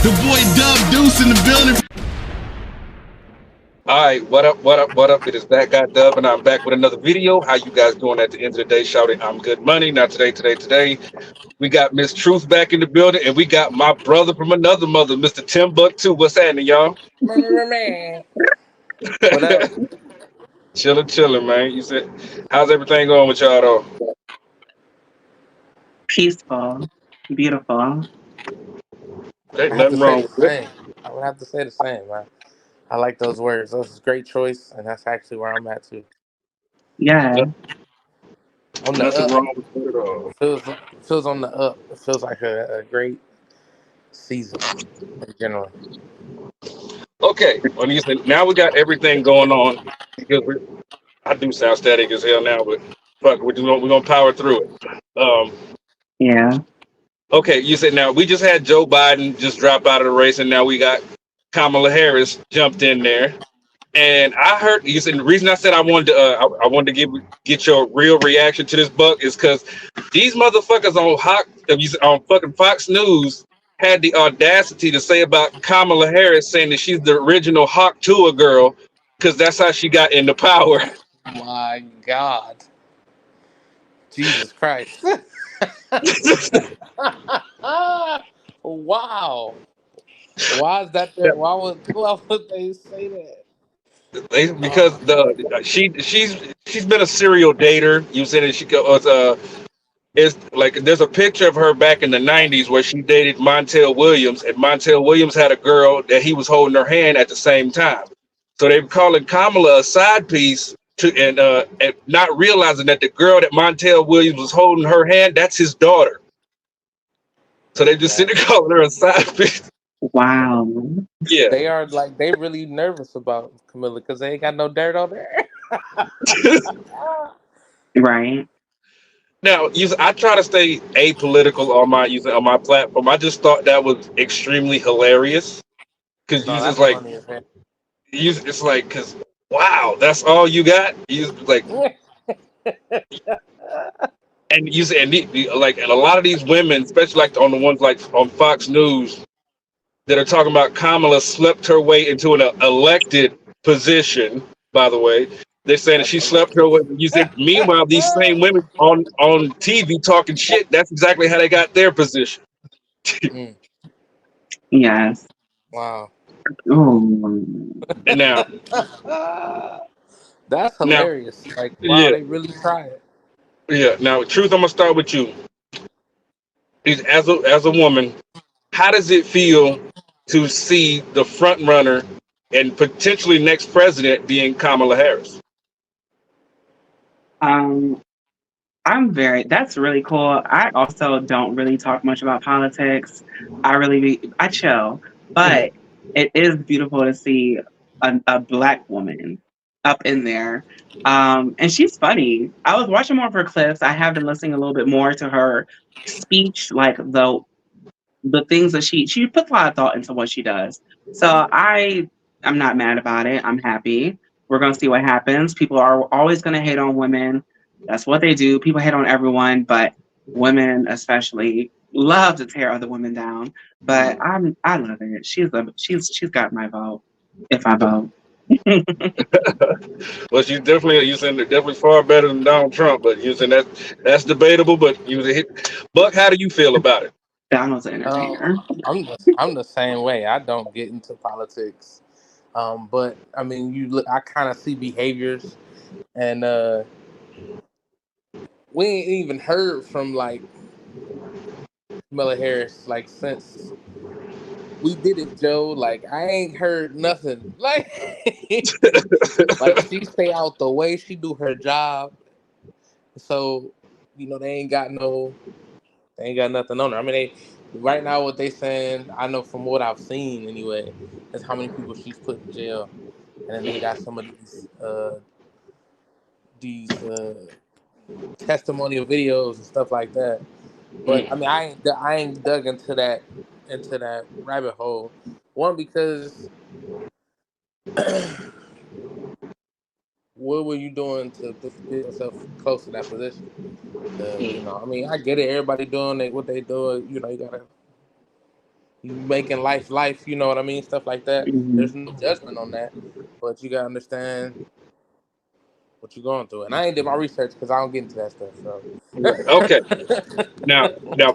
The boy Dub Deuce in the building. All right, what up, what up, what up? It is that guy Dub, and I'm back with another video. How you guys doing at the end of the day? Shouting, I'm good money. Now today, we got Miss Truth back in the building, and we got my brother from another mother, Mr. Timbuktu. What's happening, y'all? Man. What up? Chilling, man. You said, how's everything going with y'all though? Peaceful, beautiful. Ain't I have to nothing say wrong the with same. I would have to say the same, man. I like those words. Those is a great choice, and that's actually where I'm at too. Yeah. it. On the Nothing up, wrong with it at all. feels on the up. It feels like a great season in general. Okay, well, you said now we got everything going on because I do sound static as hell now, but fuck, we're gonna power through it. Yeah. Okay, you said now we just had Joe Biden just drop out of the race, and now we got Kamala Harris jumped in there. And I heard you said the reason I said I wanted to get your real reaction to this buck is because these motherfuckers on fucking Fox News had the audacity to say about Kamala Harris saying that she's the original Hawk Tuah girl because that's how she got into power. My God, Jesus Christ! Wow. Why is that there? Why would they say that? Because she's been a serial dater. You said that she was it's like there's a picture of her back in the 90s where she dated Montel Williams, and Montel Williams had a girl that he was holding her hand at the same time. So they were calling Kamala a side piece and not realizing that the girl that Montel Williams was holding her hand, that's his daughter. So they just sit That there calling her a side piece. Wow. Yeah. they are like they really nervous about Camilla because they ain't got no dirt on there. Right. Now, I try to stay apolitical on my platform. I just thought that was extremely hilarious because No, you just that's like funny as hell. it's like because wow, that's all you got. You like and you and like and a lot of these women, especially like on the ones like on Fox News that are talking about Kamala slept her way into an elected position. By the way, they're saying that That's she slept her way. hilarious. You said, meanwhile, these same women on TV talking shit. That's exactly how they got their position. Mm, Yes. wow. Oh. And That's now, hilarious. Like, wow, yeah, they really tried. yeah. Now, truth, I'm gonna start with you. As a woman, how does it feel to see the front runner and potentially next president being Kamala Harris? Um, that's really cool. I also don't really talk much about politics. I chill, but it is beautiful to see a black woman up in there. And she's funny. I was watching more of her clips. I have been listening a little bit more to her speech, like the things that she puts a lot of thought into what she does. So I'm not mad about it. I'm happy. We're gonna see what happens. People are always gonna hate on women. That's what they do. People hate on everyone, but women especially love to tear other women down. But I love it. She's got my vote if I vote. Well, she's definitely using definitely far better than Donald Trump, but using that's debatable. But using hit, Buck, how do you feel about it? Donald's an Um, entertainer. I'm the same way. I don't get into politics. But I mean, you look. I kind of see behaviors, and we ain't even heard from like Kamala Harris like since we did it, Joe. Like I ain't heard nothing. Like, like she stay out the way. She do her job. So, they ain't got nothing on her. I mean, they right now what they saying. I know from what I've seen anyway, is how many people she's put in jail, and then they got some of these testimonial videos and stuff like that. But I Mm. mean, I ain't dug into that rabbit hole. One because what were you doing to put yourself close to that position? Because I mean, I get it. Everybody doing what they do. You gotta you making life, you know what I mean? Stuff like that. Mhm. There's no judgment on that, but you gotta understand what you're going through. And I ain't did my research because I don't get into that stuff. So Right. Okay. Now,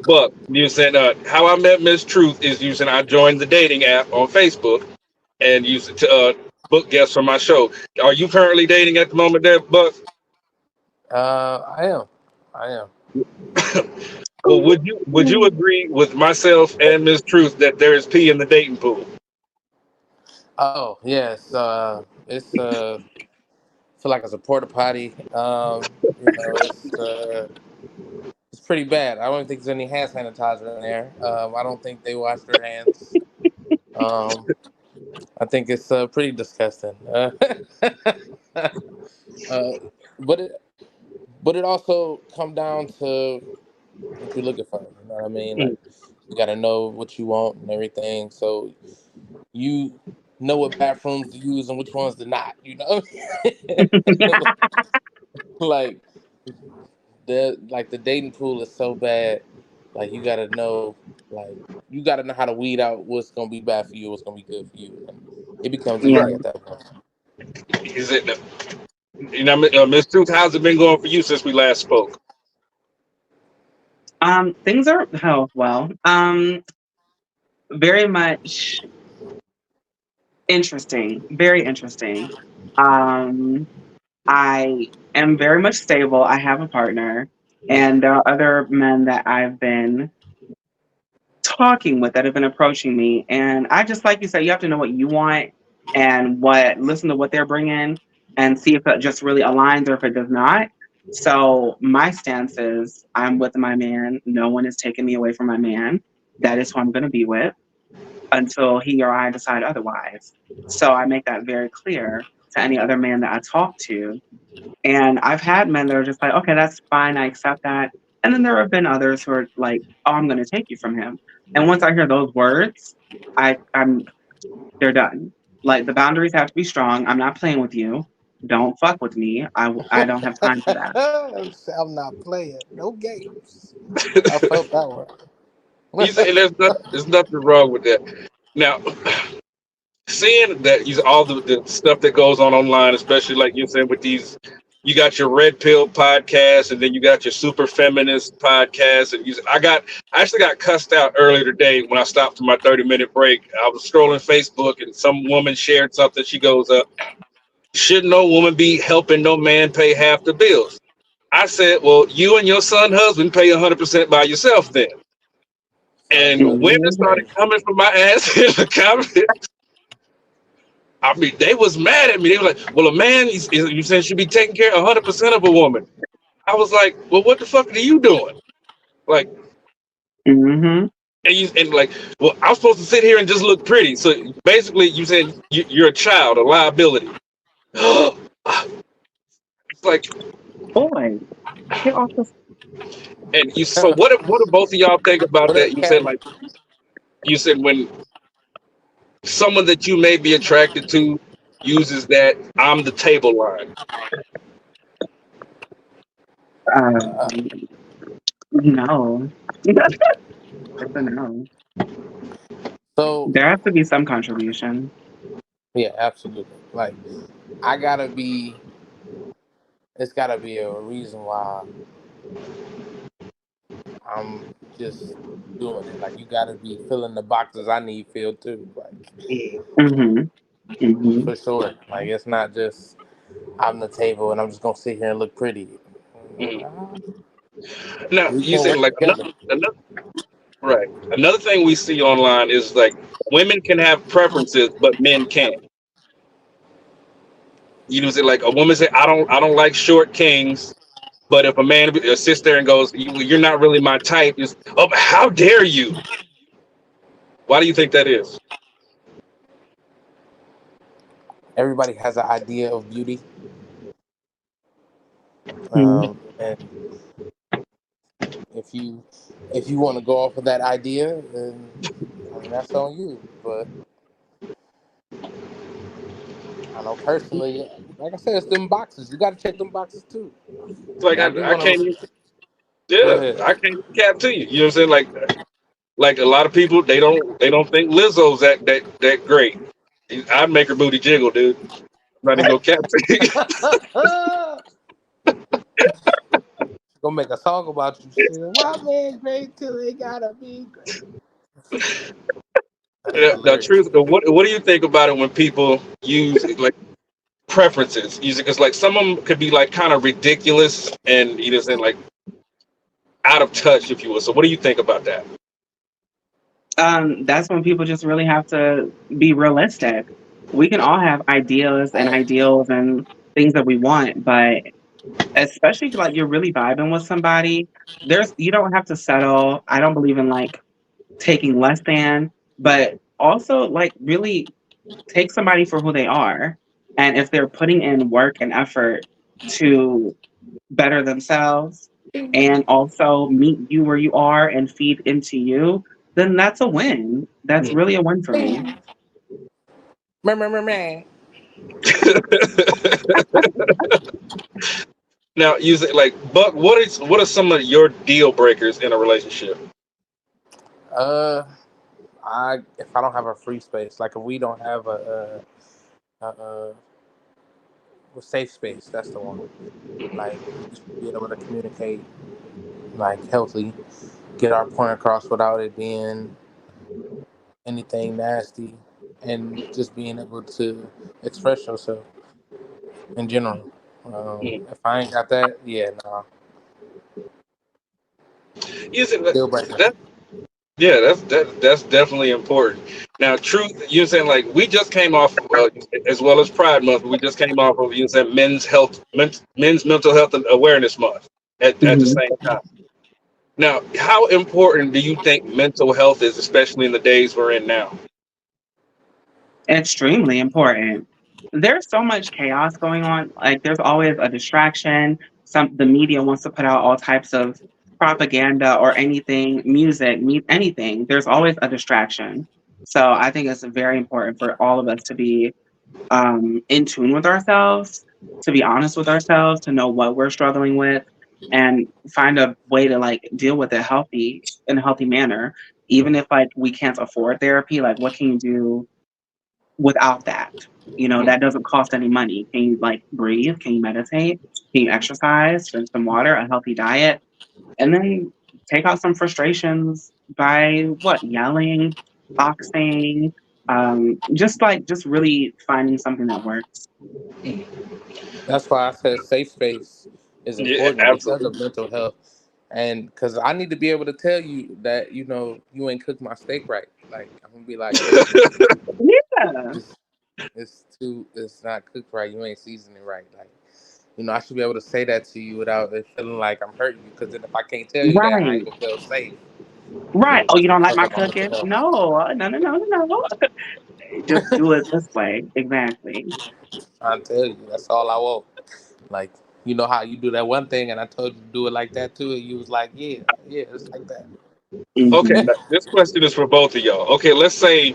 Buck, you said how I met Miss Truth is using I joined the dating app on Facebook and use it to book guests for my show. Are you currently dating at the moment, there, Buck? I am. I am. Well, would you agree with myself and Miss Truth that there is pee in the dating pool? Oh yes. It's feel like it's a porta potty. It's pretty bad. I don't think there's any hand sanitizer in there. I don't think they wash their hands. Um, I think it's pretty disgusting. Uh, but it also come down to what you're looking for. You know what I mean? Like you got to know what you want and everything, so you know what bathrooms to use and which ones to not. You know, like the dating pool is so bad. Like like you got to know how to weed out what's gonna be bad for you, what's gonna be good for you, and it becomes easy Right. at that point. Is it? Miss Truth, how's it been going for you since we last spoke? Things are well. Very much interesting. Very interesting. Um, I am very much stable. I have a partner, and there are other men that I've been talking with that have been approaching me. And I just, like you said, you have to know what you want and listen to what they're bringing and see if it just really aligns or if it does not. So my stance is I'm with my man. No one is taking me away from my man. That is who I'm going to be with until he or I decide otherwise. So I make that very clear to any other man that I talk to. And I've had men that are just like, okay, that's fine, I accept that. And then there have been others who are like, oh, I'm going to take you from him. And once I hear those words, I'm they're done. Like the boundaries have to be strong. I'm not playing with you. Don't fuck with me. I don't have time for that. I'm not playing no games. I felt that one. And there's nothing wrong with that. Now, seeing that all the stuff that goes on online, especially like you said with these, you got your red pill podcast, and then you got your super feminist podcast, and I actually got cussed out earlier today when I stopped for my 30-minute break. I was scrolling Facebook, and some woman shared something. She goes, "Should no woman be helping no man pay half the bills?" I said, "Well, you and your son husband pay 100% by yourself then." And women started Crazy. coming for my ass in the comments. I mean, they was mad at me. They were like, "Well, a man, you said should be taking care of 100% of a woman." I was like, "Well, what the fuck are you doing?" Like, Mm-hmm. and like, "Well, I'm supposed to sit here and just look pretty." So basically, you said you're a child, a liability. It's like, Boy, get off the. and you. So what do both of y'all think about What up, that? Cat? You said when someone that you may be attracted to uses that "I'm the table" line. Um, no. It's a no. So There has to be some contribution. yeah, absolutely. Like I gotta be. It's gotta be a reason why I'm just doing it. Like you gotta be filling the boxes I need filled too. Like Mm-hmm. Mm-hmm. for sure. Like it's not just I'm the table and I'm just gonna sit here and look pretty. Mhm. Nah, Now we you can said work like together. another right. Another thing we see online is like women can have preferences, but men can't. You know, say like a woman say, I don't like short kings." But if a man sits there and goes, "You're not really my type," is, "Oh, how dare you?" Why do you think that is? Everybody has an idea of beauty, Mm-hmm. and if you want to go off of that idea, then I mean that's on you. But I know personally, like I said, it's them boxes. You got to check them boxes too. It's like Now, I do I want can't to even, go yeah, ahead. I can't cap to you. You know what I'm saying? Like Like a lot of people, they don't think Lizzo's that great. I'd make her booty jiggle, dude. I'm not even gonna cap Gonna make a song about you. Shit. My man great till they gotta be great. That's The hilarious. truth. What do you think about it when people use like preferences? Because like some of them could be like kind of ridiculous and you know saying like out of touch, if you will. So what do you think about that? That's when people just really have to be realistic. We can all have ideas and ideals and things that we want, but especially if like you're really vibing with somebody, you don't have to settle. I don't believe in like taking less than, but also like really take somebody for who they are. And if they're putting in work and effort to better themselves and also meet you where you are and feed into you, then that's a win. That's really a win for me. Meh. Now, you say like Buck. What are some of your deal breakers in a relationship? Uh, if I don't have a free space, like if we don't have a safe space, that's the one. Like we should be able to communicate like healthy, get our point across without it being anything nasty, and just being able to express yourself in general. If I ain't got that, yeah, nah, You say deal breaker. that yeah, that's definitely important. Now, truth, you're saying like we just came off of, as well as Pride Month. We just came off of you said men's mental health and awareness month at the Mhm. same time. Now, how important do you think mental health is, especially in the days we're in now? Extremely important. There's so much chaos going on. Like there's always a distraction. The media wants to put out all types of propaganda or anything, music, anything. There's always a distraction. So I think it's very important for all of us to be in tune with ourselves, to be honest with ourselves, to know what we're struggling with, and find a way to like deal with it healthy in a healthy manner. Even if like we can't afford therapy, like what can you do without that? You know, that doesn't cost any money. Can you like breathe? Can you meditate? Can you exercise? Drink some water, a healthy diet, and then take out some frustrations by what? Yelling, boxing, just really finding something that works. That's why I said safe space is Yeah, important because of absolutely. mental health, and because I need to be able to tell you that you ain't cooked my steak right. Like I'm gonna be like, yo, Yeah. it's it's not cooked right. You ain't seasoning it right. Like I should be able to say that to you without it feeling like I'm hurting you. Because then if I can't tell you that, I ain't Right. gonna feel safe. Right. Oh, That's you gonna don't like fuck my up my mental cooking? health. No, no, no, no, no, no. Just do it this way. Exactly. I tell you, that's all I want. Like, you know how you do that one thing, and I told you to do it like that too, and you was like, yeah, yeah, it's like that. Okay, Hmm. this question is for both of y'all. Okay, let's say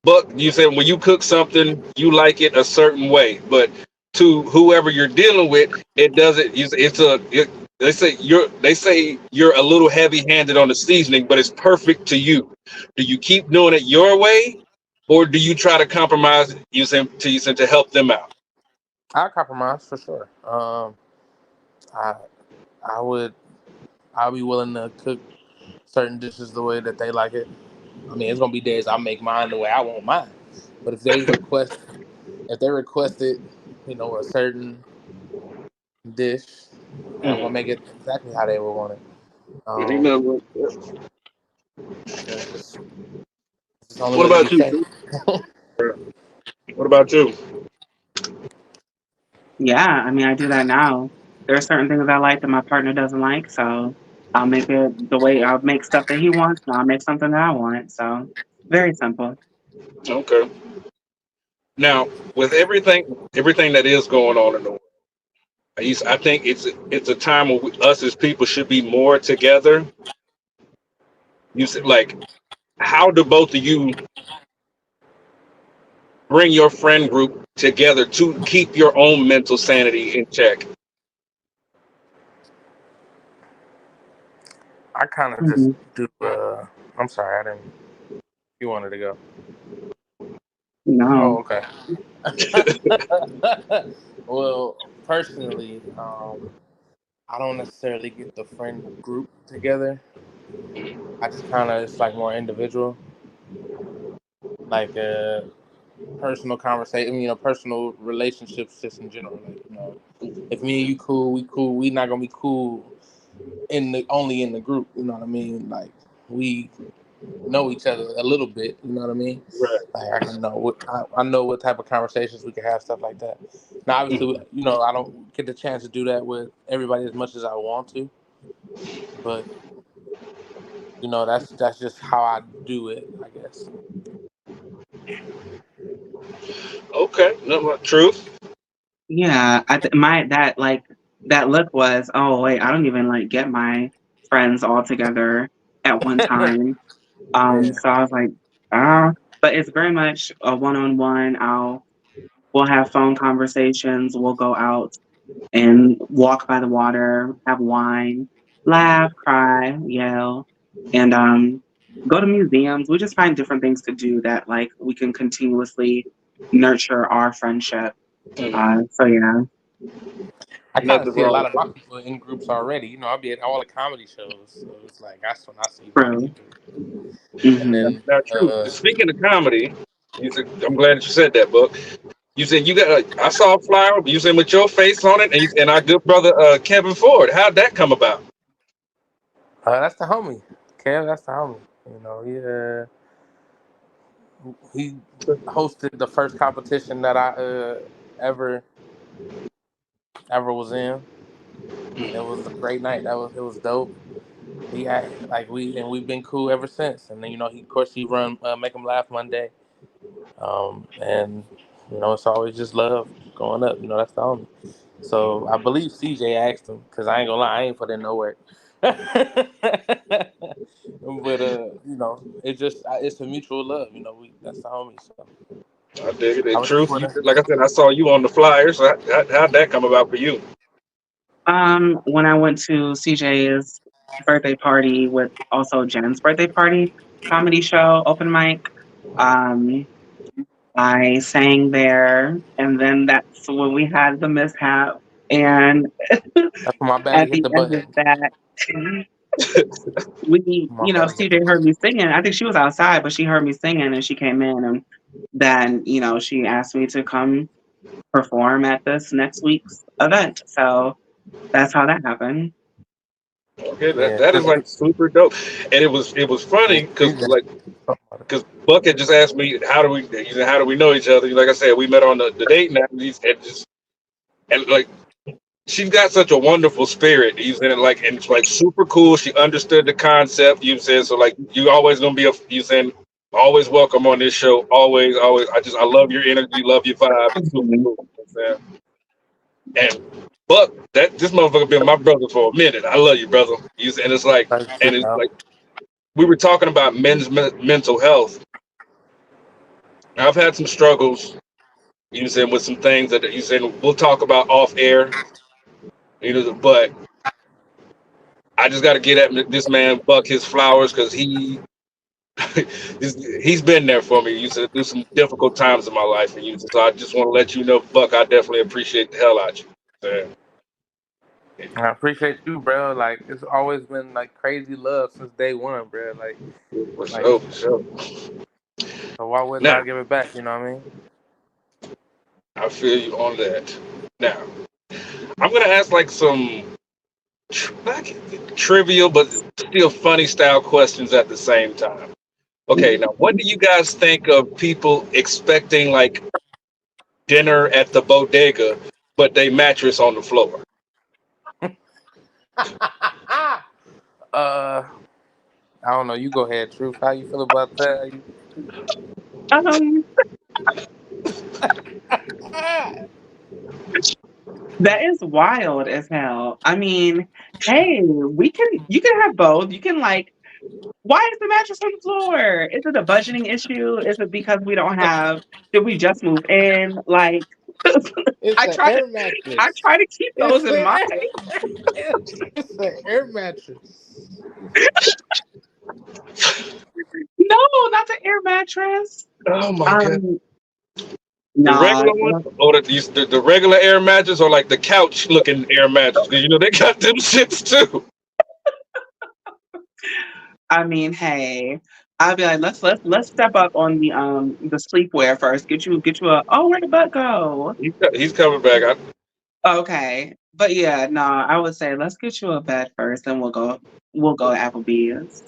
Buck, you said when you cook something, you like it a certain way, but to whoever you're dealing with, it doesn't. They say you're a little heavy-handed on the seasoning, but it's perfect to you. Do you keep doing it your way, or do you try to compromise to help them out? I compromise for sure. I I would I'll be willing to cook certain dishes the way that they like it. I mean, it's gonna be days I make mine the way I want mine, but if they requested, a certain dish, I'm gonna make it exactly how they would want it. Um, because it's the only What way to be about you? safe. What about you? Yeah, I mean, I do that now. There are certain things I like that my partner doesn't like, so I'll make it the way I'll make stuff that he wants, and I'll make something that I want. So very simple. Okay. Now, with everything that is going on in the world, I think it's a time where us as people should be more together. You said like, how do both of you bring your friend group together to keep your own mental sanity in check? I kind of just Mhm. do. I'm sorry, I didn't. You wanted to go. Oh, No. okay. Well, personally, I don't necessarily get the friend group together. I just kind of it's like more individual, like personal conversation. Personal relationships just in general. Like if me and you cool, we cool. We not gonna be cool only in the group. You know what I mean? Like we know each other a little bit. You know what I mean? Right. Like I can know I know what type of conversations we can have, stuff like that. Now, obviously, I don't get the chance to do that with everybody as much as I want to, but that's just how I do it, I guess. Okay. No, truth. Yeah, my that look was, oh wait, I don't even like get my friends all together at one time. Yeah. So I was like, ah, but it's very much a one-on-one. We'll have phone conversations. We'll go out and walk by the water, have wine, laugh, cry, yell, and go to museums. We just find different things to do that like we can continuously nurture our friendship. So yeah. I kind of Nothing see a wrong lot with of my that. people in groups already. I'll be at all the comedy shows, so it's like that's when I see my True. people. And Hmm. then, Now, true. Speaking of comedy, I'm glad that you said that, Book. You said you got. I saw a flyer. You said with your face on it, and our good brother Kevin Ford. How'd that come about? that's the homie, Kev. That's the homie. He hosted the first competition that I ever was in, and it was a great night. It was dope. He had like we've been cool ever since. And then he run Make 'em Laugh Monday, and it's always just love going up. That's the homie. So I believe CJ asked him because I ain't gonna lie, I ain't put in no work. But it's a mutual love. That's the homie. So I dig it. I In was just truth, wondering. like I said, I saw you on the flyers. How'd that come about for you? When I went to CJ's birthday party with also Jen's birthday party comedy show open mic, um, I sang there, and then that's when we had the mishap. And That's when my baddie at hit the the end button. of that, My baddie hit the CJ heard me singing. I think she was outside, but she heard me singing, and she came in, and then she asked me to come perform at this next week's event. So that's how that happened. Okay, yeah. that is like super dope, and it was funny because CJ. Buck had just asked me how do we know each other. Like I said, we met on the dating app, and like she's got such a wonderful spirit. And it's like super cool. She understood the concept. You said so like you always gonna be you saying always welcome on this show. Always, always. I love your energy, love your vibe. It's super Mhm. cool. You know what I'm saying? And Buck, this motherfucker been my brother for a minute. I love you, brother. And it's like we were talking about mental health. I've had some struggles. You said with some things that you said we'll talk about off air. But I just got to get at this man Buck his flowers because he's been there for me. You said through some difficult times in my life, and so I just want to let you know, Buck, I definitely appreciate the hell out you. I appreciate you, bro. Like it's always been like crazy love since day one, bro. For Like sure, for sure. so why wouldn't Now I give it back? You know what I mean? I feel you on that. Now I'm gonna ask like some like trivial but still funny style questions at the same time. Okay, now what do you guys think of people expecting like dinner at the bodega, but they mattress on the floor? I don't know. You go ahead, Truth. How you feel about that? Um, that is wild as hell. I mean, hey, you can have both. You can like, why is the mattress on the floor? Is it a budgeting issue? Is it because did we just move in? Like, It's I an try to air mattress. keep those It's in mind. an said air mattress. No, not the air mattress. Oh my god. The Nah, regular one, or the regular air mattress, or like the couch looking air mattress? Because you know they got them shits too. I mean, hey, I'll be like, let's step up on the sleepwear first. Get you a. Oh, where'd the butt go? He's coming back. Okay, but yeah, no, I would say let's get you a bed first, and we'll go to Applebee's.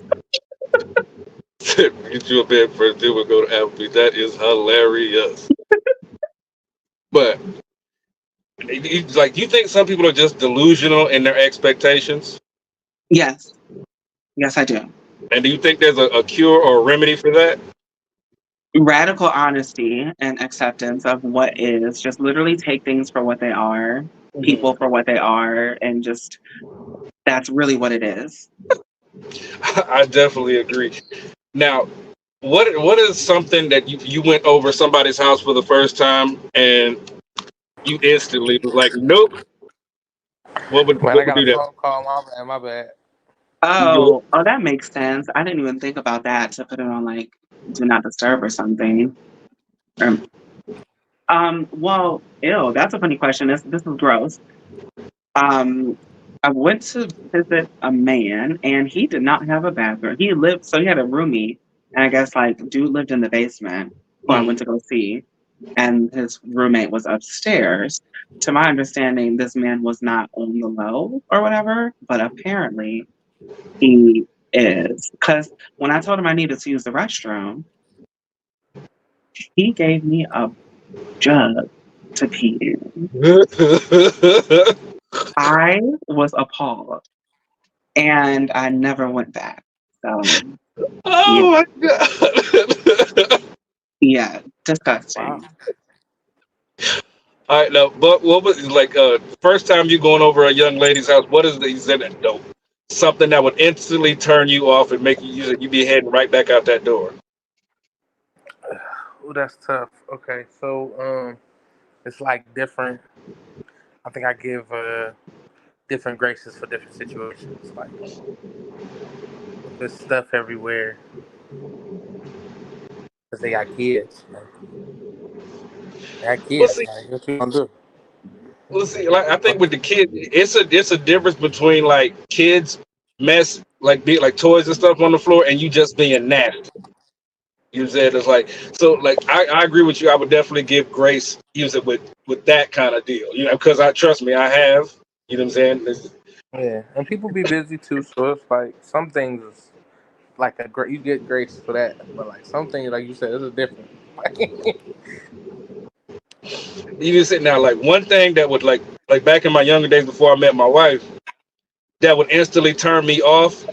Get you a bed first, then we'll go to Applebee's. That is hilarious. But like, you think some people are just delusional in their expectations? Yes, I do. And do you think there's a cure or a remedy for that? Radical honesty and acceptance of what is. Just literally take things for what they are, people for what they are, and just that's really what it is. I definitely agree. Now, what is something that you went over somebody's house for the first time and you instantly was like, nope? What would Man, I got do a that? phone call. My bad. Oh, that makes sense. I didn't even think about that to put it on like do not disturb or something. Well, ew, that's a funny question. This is gross. I went to visit a man and he did not have a bathroom. He had a roomie, and I guess like dude lived in the basement who I went to go see, and his roommate was upstairs. To my understanding, this man was not on the low or whatever, but apparently he is. Because when I told him I needed to use the restroom, he gave me a jug to pee in. I was appalled, and I never went back. So, Oh my god! yeah, disgusting. Wow. All right, now, but what was like first time you going over a young lady's house? What is the something that would instantly turn you off and make you be heading right back out that door? Oh, that's tough. Okay, so it's like different. I think I give different graces for different situations. Like if there's stuff everywhere because they got kids. Like, they got Well, kids. see, Like, what you gonna do? like I think with the kids, it's a difference between like kids mess like be like toys and stuff on the floor, and you just being nasty. You said it's like so. Like I agree with you. I would definitely give grace. Use it with that kind of deal. You know, because I trust me, I have. You know what I'm saying? Yeah, and people be busy too, so it's like some things is like you get grace for that, but like some things, like you said, this is different. You just sit now. Like one thing that would like back in my younger days before I met my wife, that would instantly turn me off,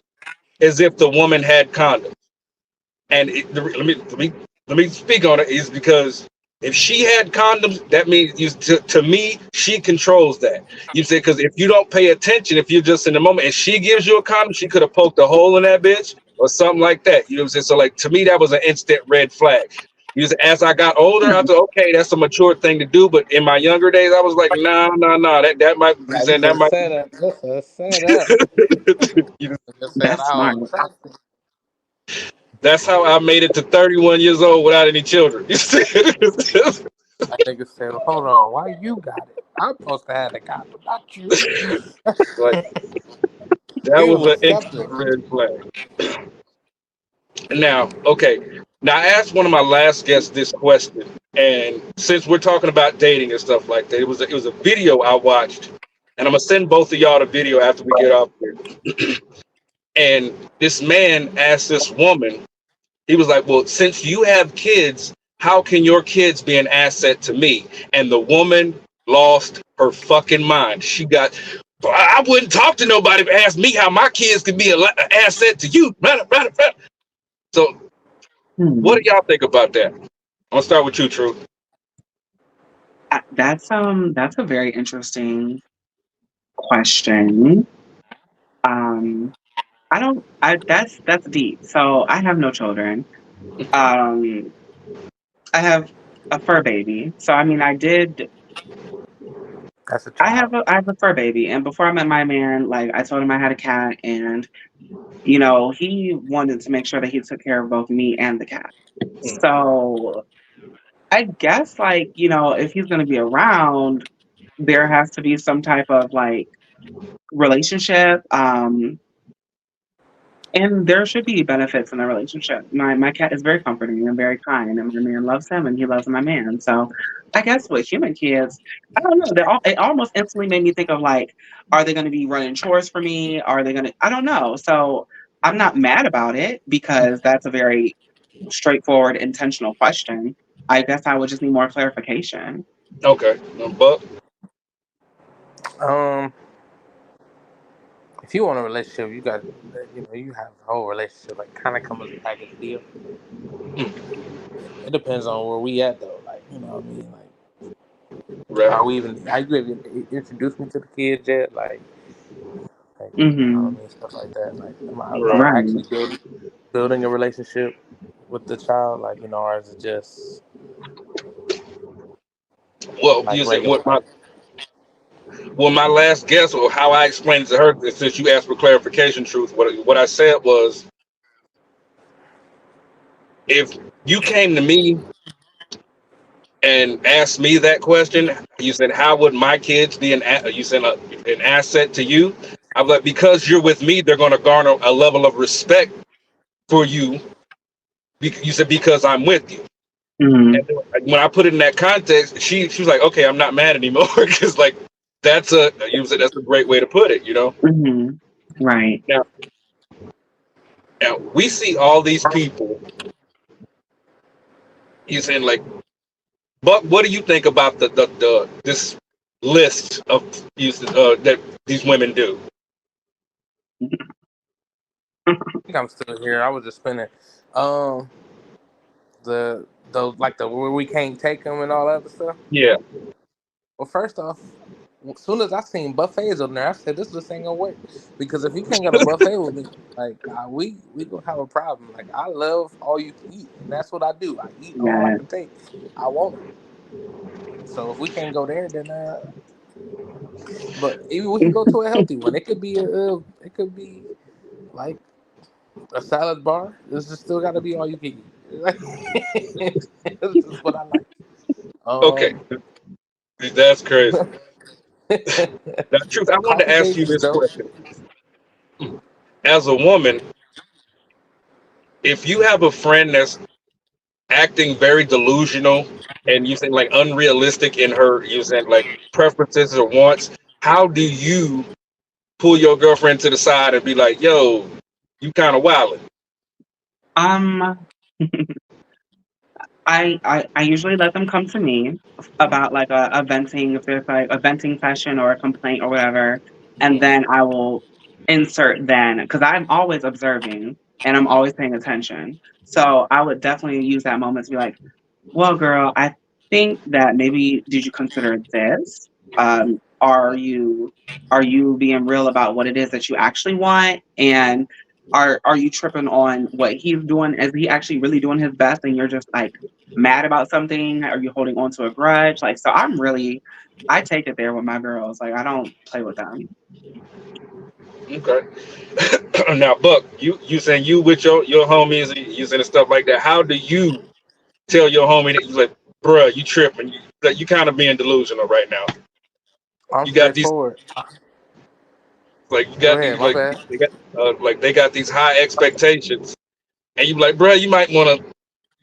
is if the woman had condoms. And let me speak on it, is because if she had condoms, that means to me she controls that. You say, because if you don't pay attention, if you're just in the moment, and she gives you a condom, she could have poked a hole in that bitch or something like that. You know what I'm saying? So like to me, that was an instant red flag. As I got older, I thought, okay, that's a mature thing to do. But in my younger days, I was like, no, that might be Like, saying that might. set up. Set up. You know, Just saying, That's smart. that's how I made it to 31 years old without any children. You see? I think it's said, hold on, why you got it? I'm supposed to have the condom, not you. Like, that was an instant red flag. Now, okay. Now, I asked one of my last guests this question, and since we're talking about dating and stuff like that, it was a video I watched, and I'm gonna send both of y'all the video after we get off here. And this man asked this woman, he was like, "Well, since you have kids, how can your kids be an asset to me?" And the woman lost her fucking mind. She got, I wouldn't talk to nobody if asked me how my kids could be an asset to you. So, what do y'all think about that? I'll start with you, True. That's a very interesting question. That's deep. So I have no children. I have a fur baby. So I mean, I did That's a I child. have a fur baby, and before I met my man, like I told him I had a cat, and he wanted to make sure that he took care of both me and the cat. So I guess, like, if he's going to be around, there has to be some type of like relationship. And there should be benefits in the relationship. My cat is very comforting and very kind, and my man loves him, and he loves my man. So, I guess with human kids, I don't know. It almost instantly made me think of like, are they going to be running chores for me? Are they going to? I don't know. So I'm not mad about it because that's a very straightforward, intentional question. I guess I would just need more clarification. Okay. But Um, if you want a relationship, you got, you have a whole relationship like kind of come as a package deal. It depends on where we at though. Like, you know what I mean? Like, right. are you even introduced me to the kids yet? Like, you know what Mm-hmm. I mean? Stuff like that. Like, am Right. I Right. actually building a relationship with the child? Like, or is it just Well, like you said regular what life? my last guess or how I explained it to her, since you asked for clarification, truth, what I said was, if you came to me and asked me that question, you said, how would my kids be an asset to you? I'm like, because you're with me, they're going to garner a level of respect for you. You said, because I'm with you. Mm-hmm. And when I put it in that context, she was like, okay, I'm not mad anymore, because like that's a great way to put it, Mm-hmm. Right. Now, we see all these people. He's saying like, but what do you think about the this list of that these women do? I think I'm still here. I was just spinning. Um, the where we can't take them and all that other stuff. Yeah. Well, first off, as soon as I seen buffets on there, I said this just ain't gonna work because if you can't get a buffet with me, like we gonna have a problem. Like I love all you can eat, and that's what I do. I eat all I Yeah. can take. I want it. So if we can't go there, then but even we can go to a healthy one. It could be like a salad bar. This is still got to be all you can eat. This is what I like. Okay. That's crazy. Now, truth, I wanted to Coffee ask you dates is this dope. question. As a woman, if you have a friend that's acting very delusional and you think like unrealistic in her, you think like preferences or wants, how do you pull your girlfriend to the side and be like, yo, you kind of wildin'? Um, I usually let them come to me about like a venting, if there's like a venting session or a complaint or whatever, and then I will insert then because I'm always observing and I'm always paying attention. So I would definitely use that moment to be like, well, girl, I think that maybe did you consider this? Are you being real about what it is that you actually want? And are you tripping on what he's doing? Is he actually really doing his best and you're just like mad about something? Are you holding on to a grudge? Like, so I take it there with my girls. Like, I don't play with them. Okay. Now, Buck, you saying you with your homies, you saying stuff like that. How do you tell your homie that you like, bruh, you tripping? You kind of being delusional right now. I'm You got these straightforward. like you Go got these ahead. My like bad. they got these high expectations, and you like, bruh, you might want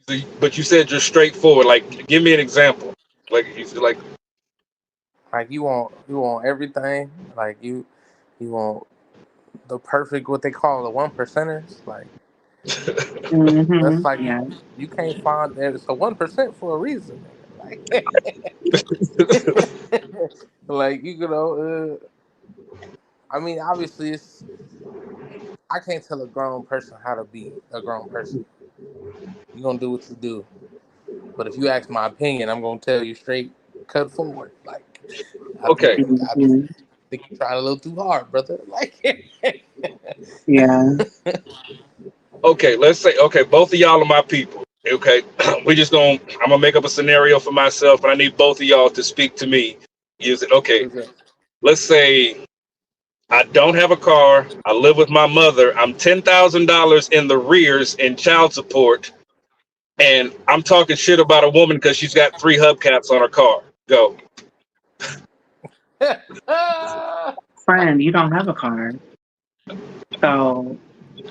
to, but you said you're straightforward. Like, give me an example. Like you feel like, Like you want everything. Like you want the perfect what they call the 1%ers. Like that's like Yeah. you can't find it's a 1% for a reason. Nigga. Like I mean, obviously it's I can't tell a grown person how to be a grown person. You're gonna do what you do. But if you ask my opinion, I'm gonna tell you straight, cut forward. Like okay, I Mhm. think you're trying a little too hard, brother. Like Yeah. okay, let's say, okay, both of y'all are my people. Okay, I'm gonna make up a scenario for myself, and I need both of y'all to speak to me Use it. Okay, What's that? let's say I don't have a car. I live with my mother. I'm $10,000 in the rears in child support, and I'm talking shit about a woman because she's got 3 hubcaps on her car. Go. Friend, you don't have a car. So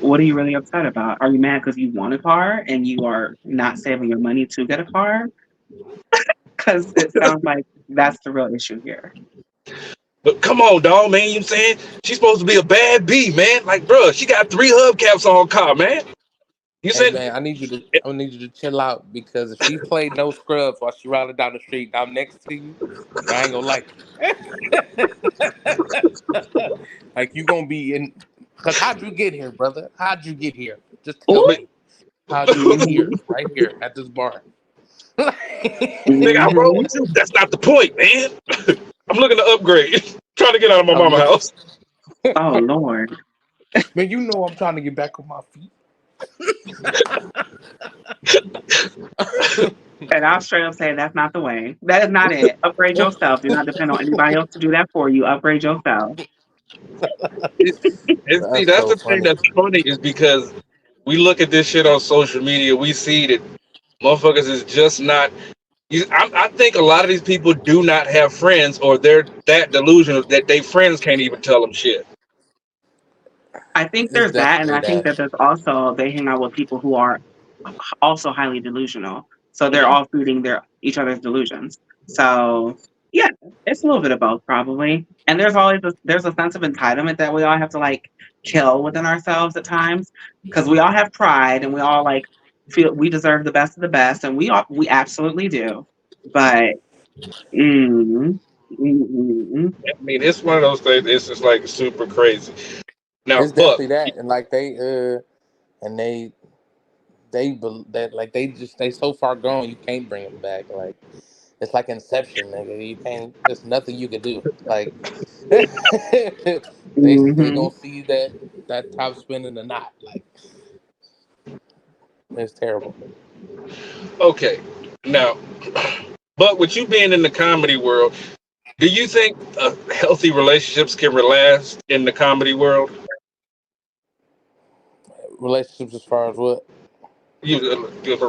what are you really upset about? Are you mad because you want a car and you are not saving your money to get a car? Because it sounds like that's the real issue here. But come on, dog, man. You know what I'm saying? She's supposed to be a bad bee, man. Like, bro, she got 3 hubcaps on her car, man. You Hey said, man, I need you to chill out because if she played no scrubs while she riding down the street, and I'm next to you, I ain't gonna like you. Like you gonna be in. Cause how'd you get here, brother? How'd you get here? Just tell Ooh. but, me. How'd you get here? Mhm. Right here at this bar. nigga, I'm wrong Mhm. with you. That's not the point, man. I'm looking to upgrade. Trying to get out of my I'm mama looking. house. Oh Lord. Man, you know I'm trying to get back on my feet. And I'll straight up say that's not the way. That is not it. Upgrade yourself. Do not depend on anybody else to do that for you. Upgrade yourself. See, That's that's so the thing funny. that's funny is because we look at this shit on social media. We see that motherfuckers is just not. I think a lot of these people do not have friends, or they're that delusional that they friends can't even tell them shit. I think It's there's that, and definitely I think that. that there's also they hang out with people who are also highly delusional. So they're all feeding their each other's delusions. So yeah, it's a little bit of both probably. And there's a sense of entitlement that we all have to like kill within ourselves at times because we all have pride and we all like feel we deserve the best of the best and we absolutely do. But mm, I mean, it's one of those things. It's just like super crazy. Now, It's Buck, definitely that, and like and that like they so far gone you can't bring them back. Like it's like Inception, nigga. You can't. There's nothing you can do. Like they mm-hmm. gonna see that top spin in the knot. Like it's terrible. okay. Now, but with you being in the comedy world, do you think healthy relationships can last in the comedy world? Relationships as far as what?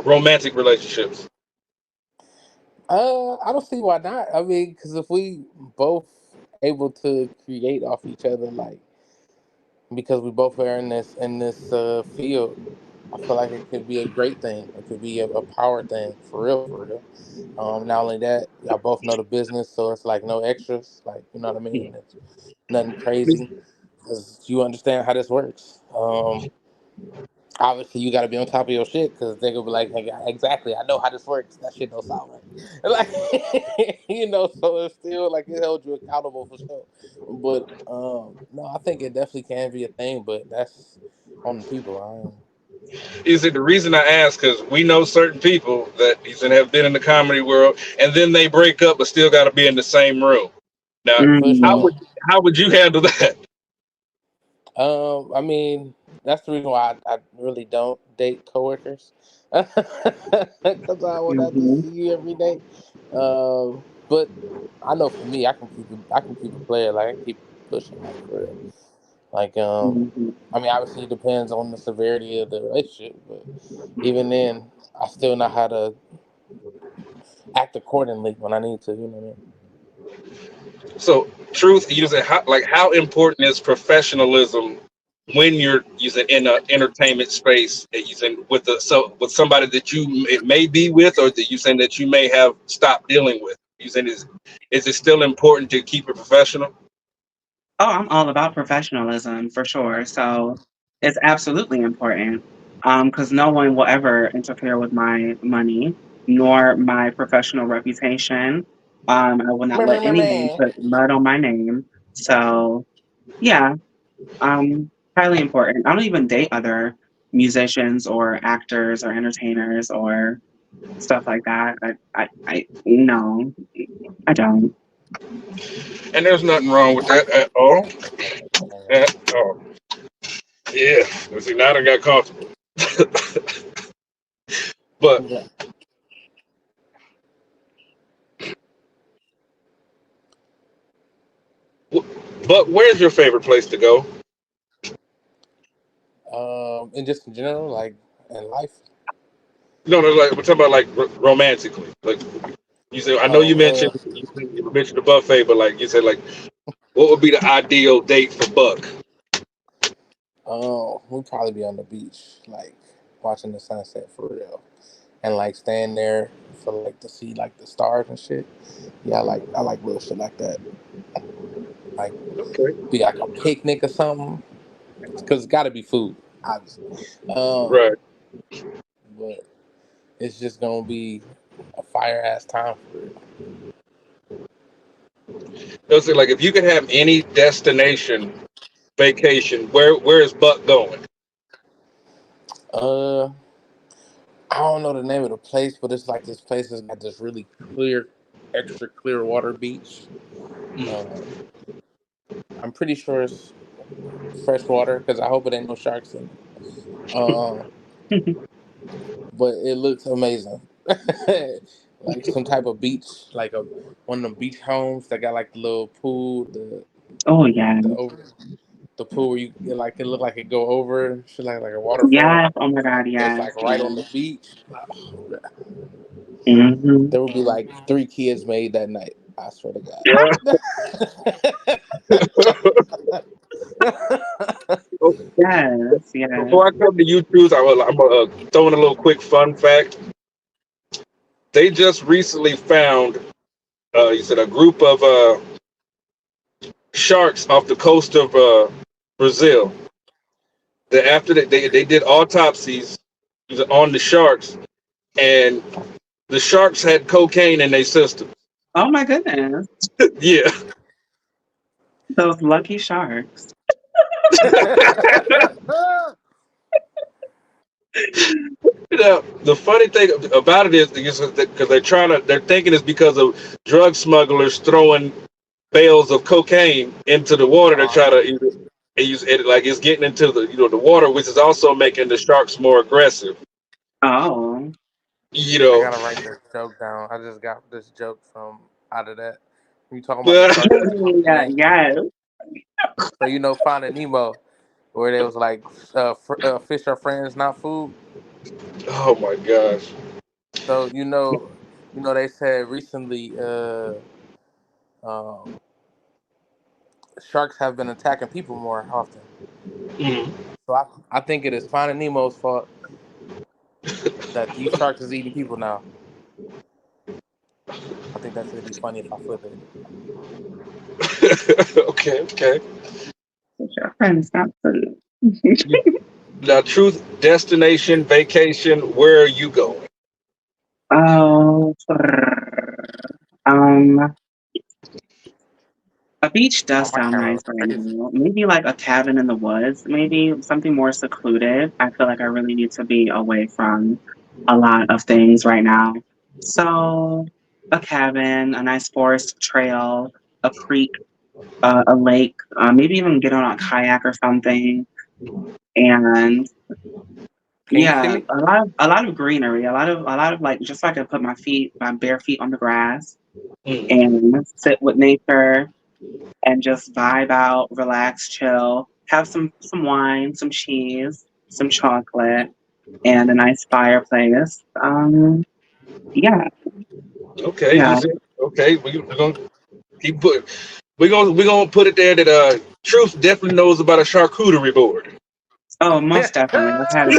Romantic relationships. I don't see why not. I mean, because if we both able to create off each other, like because we both are in this field, I feel like it could be a great thing. It could be a power thing for real, for real. Not only that, y'all both know the business, so it's like no extras. Like you know what I mean? It's nothing crazy because you understand how this works. Obviously you got to be on top of your shit because they gonna be like, hey, exactly, I know how this works. That shit don't sound right. Like, so it's still like it holds you accountable for sure. But no, I think it definitely can be a thing, but that's on the people. Is it the reason I ask? Because we know certain people that have been in the comedy world, and then they break up, but still got to be in the same room. Now, For how Mm-hmm. sure. would how would you handle that? I mean, that's the reason why I really don't date coworkers because I would have to Mm-hmm. see you every day. But I know for me, I can keep a player. Like I can keep pushing, like for real. Like Mm-hmm. I mean, obviously it depends on the severity of the relationship, but even then, I still know how to act accordingly when I need to. You know what I mean? So, truth, you say how important is professionalism when you're using in an entertainment space, using with somebody that it may be with, or that you saying that you may have stopped dealing with. You saying is it still important to keep it professional? Oh, I'm all about professionalism for sure. So it's absolutely important because no one will ever interfere with my money nor my professional reputation. I will not let anyone Man. put mud on my name. So yeah, highly important. I don't even date other musicians or actors or entertainers or stuff like that. I no, I don't. And there's nothing wrong with that at all. At all. Yeah. See, now I got comfortable. But Yeah. But where's your favorite place to go? And just in general, like in life. No, no, like we're talking about like romantically. Like you said, I know Oh, you mentioned the buffet, but like you said, like what would be the ideal date for Buck? we'd probably be on the beach, like watching the sunset for real, and like staying there for like to see like the stars and shit. Yeah, I like little shit like that. Like Okay, be like a picnic or something, because it's got to be food, obviously. right. But it's just gonna be a fire ass time for real. They'll say like if you could have any destination vacation, where is Buck going? Uh, I don't know the name of the place, but it's like this place has got this really clear, extra clear water beach. Um, I'm pretty sure it's fresh water because I hope it ain't no sharks in it. But it looks amazing. Like some type of beach, like a one of them beach homes that got like the little pool, Oh yeah. the over the pool where you like it look like it go over, shit like a waterfall. Yes. Oh my God. It's Yes. like right on Yes. the beach. Hmm. There would be like 3 kids made that night. I swear to Yeah. Yes. Yes. Before I come to you, Truth, I'm throwing a little quick fun fact. They just recently found, you said, a group of sharks off the coast of Brazil. That after they did autopsies on the sharks, and the sharks had cocaine in their system. Oh my goodness. Yeah. Those lucky sharks. You know, the funny thing about it is because they're thinking it's because of drug smugglers throwing bales of cocaine into the water to try to use it, like it's getting into the water, which is also making the sharks more aggressive. Oh. You I know. gotta write this joke down. I just got this joke from out of that. You talking about the sharks that swim in Yeah. Yankee? Yes. So Finding Nemo, where they was like, fish are friends, not food. Oh my gosh. So they said recently, um, sharks have been attacking people more often. Mhm. So I think it is Finding Nemo's fault that these sharks is eating people now. I think that's it'd be funny if I flip it. Okay, okay. It's your friends, not food. Now, truth, destination, vacation. Where are you going? Oh. Um. A beach does Mama sound Carol nice is right crazy. now. Maybe like a cabin in the woods, maybe something more secluded. I feel like I really need to be away from a lot of things right now. So, a cabin, a nice forest trail, a creek, a lake, maybe even get on a kayak or something. And Pink yeah, Silly? a lot of greenery, a lot of like just so I can put my bare feet on the grass Mm. and sit with nature and just vibe out, relax, chill, have some wine, some cheese, some chocolate, and a nice fireplace. Yeah, Okay, you yeah. see. Okay, we're gonna keep put. We're gonna put it there that truth definitely knows about a charcuterie board. Oh, most definitely. I've had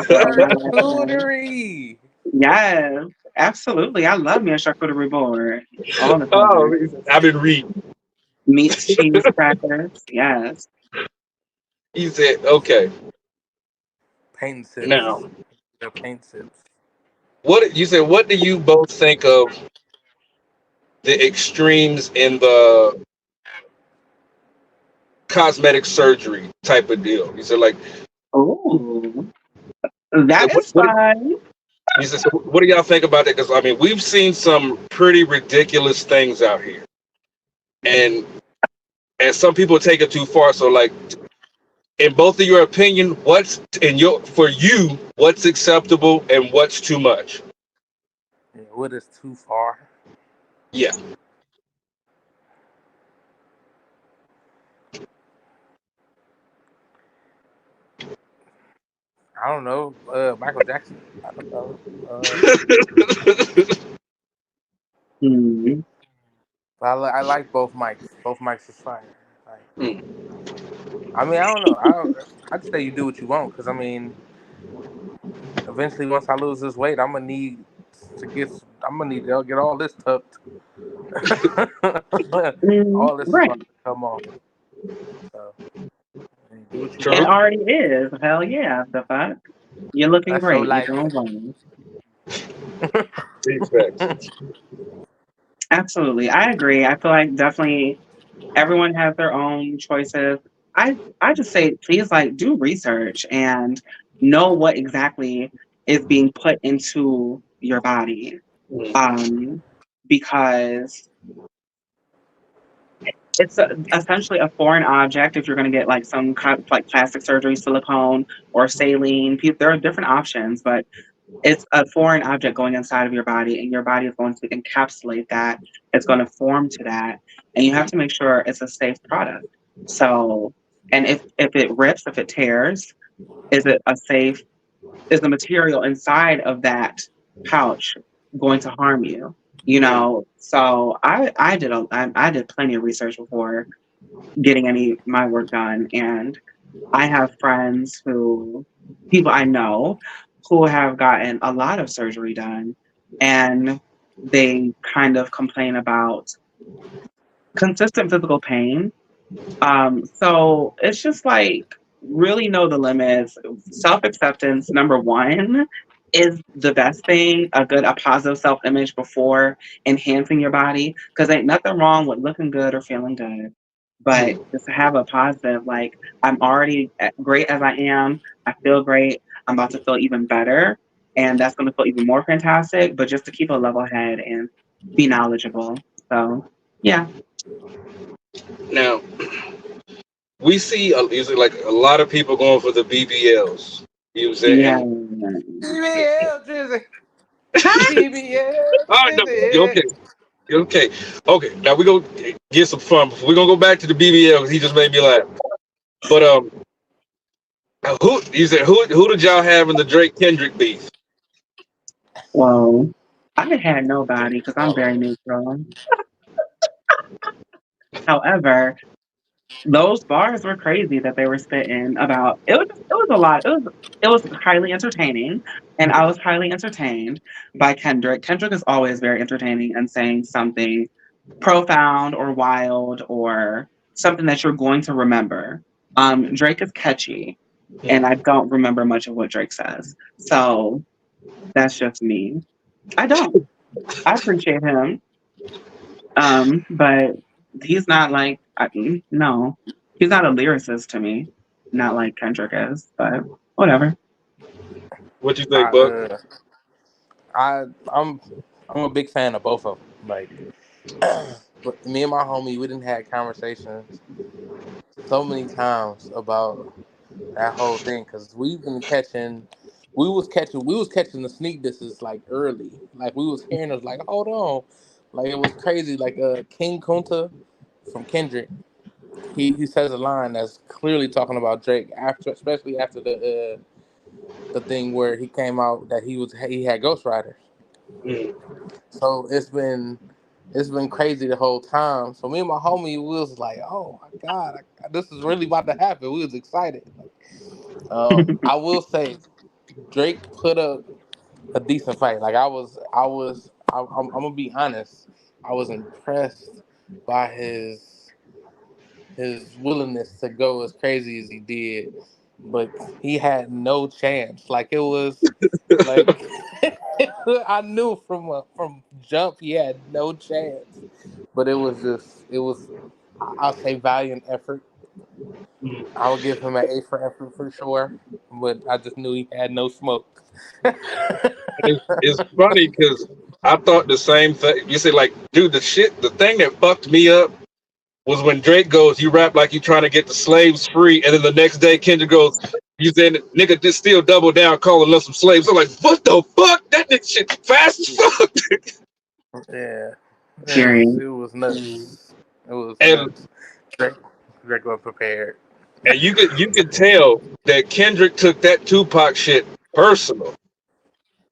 several in my lifetime. Charcuterie. Yes, absolutely. I love me a charcuterie board all the Oh, time. I've been reading. Meats, cheese, crackers. Yes. He said, okay, Paint sips. now They're paint sips. what you said? What do you both think of the extremes in the cosmetic surgery type of deal? You said like, Oh, that what, is what fun. you said? So what do y'all think about that? Because I mean, we've seen some pretty ridiculous things out here, and some people take it too far. So like, in both of your opinion, for you, what's acceptable and what's too much? Yeah, what is too far? Yeah. I don't know. Michael Jackson. I don't know. Hmm. But I like both mics. Both mics is fire. Like, Hmm. I mean, I don't know. I'd say you do what you want because I mean, eventually once I lose this weight, I'm gonna need to get. I'm gonna need to get all this tucked. All this is Right. about to come off. So you do what you It True. want. already is. Hell yeah. The fuck? You're looking That's your great. You're life. doing well. Big facts. Absolutely. I agree. I feel like definitely everyone has their own choices. I just say please like do research and know what exactly is being put into your body. Hmm. Because it's essentially a foreign object if you're going to get like some kind of like plastic surgery, silicone or saline. There are different options, but it's a foreign object going inside of your body, and your body is going to encapsulate that. It's going to form to that, and you have to make sure it's a safe product. So, and if it rips, if it tears, is it a safe? Is the material inside of that pouch going to harm you? You know. So I did plenty of research before getting any my work done, and I have friends people I know who have gotten a lot of surgery done, and they kind of complain about consistent physical pain. So it's just like really know the limits. Self acceptance, number one, is the best thing. A positive self image before enhancing your body, because ain't nothing wrong with looking good or feeling good. But just to have a positive, like I'm already great as I am. I feel great. I'm about to feel even better, and that's going to feel even more fantastic. But just to keep a level head and be knowledgeable. So yeah. Now we see usually like a lot of people going for the BBLs. You know what I'm Yeah. saying? BBL Drizzy. BBL Oh no, Drizzy. okay, okay, okay. Now we gonna get some fun. We're gonna go back to the BBL because he just made me laugh. But who you said who did y'all have in the Drake Kendrick beef? Well, I had nobody because I'm very neutral. However, those bars were crazy that they were spitting about. It was a lot. It was highly entertaining, and I was highly entertained by Kendrick. Kendrick is always very entertaining and saying something profound or wild or something that you're going to remember. Drake is catchy, and I don't remember much of what Drake says. So that's just me. I don't. I appreciate him. But he's not like no, he's not a lyricist to me. Not like Kendrick is, but whatever. What you I, think, Buck? uh, I, I'm, I'm a big fan of both of them. Like, but me and my homie, we didn't have conversations so many times about that whole thing because we was catching the sneak disses like early, like we was hearing us like, hold on, like it was crazy. Like King Kunta from Kendrick, he says a line that's clearly talking about Drake after, especially after the thing where he came out that he had Ghost Rider. Mm. So it's been crazy the whole time. So me and my homie we was like, oh my god, this is really about to happen. We was excited. I will say Drake put up a decent fight. Like I'm gonna be honest. I was impressed by his willingness to go as crazy as he did, but he had no chance. Like it was like I knew from jump he had no chance. But it was I'll say valiant effort. I would give him an A for effort for sure. But I just knew he had no smoke. It's funny because I thought the same thing. You say like, dude, the thing that fucked me up was when Drake goes, "You rap like you trying to get the slaves free," and then the next day Kendrick goes, "You saying nigga just still double down calling us some slaves?" I'm like, what the fuck? That nigga shit fast as fuck. Yeah, it was Period. it was nuts. It was and nuts. Drake, Drake was prepared. and you could tell that Kendrick took that Tupac shit personal.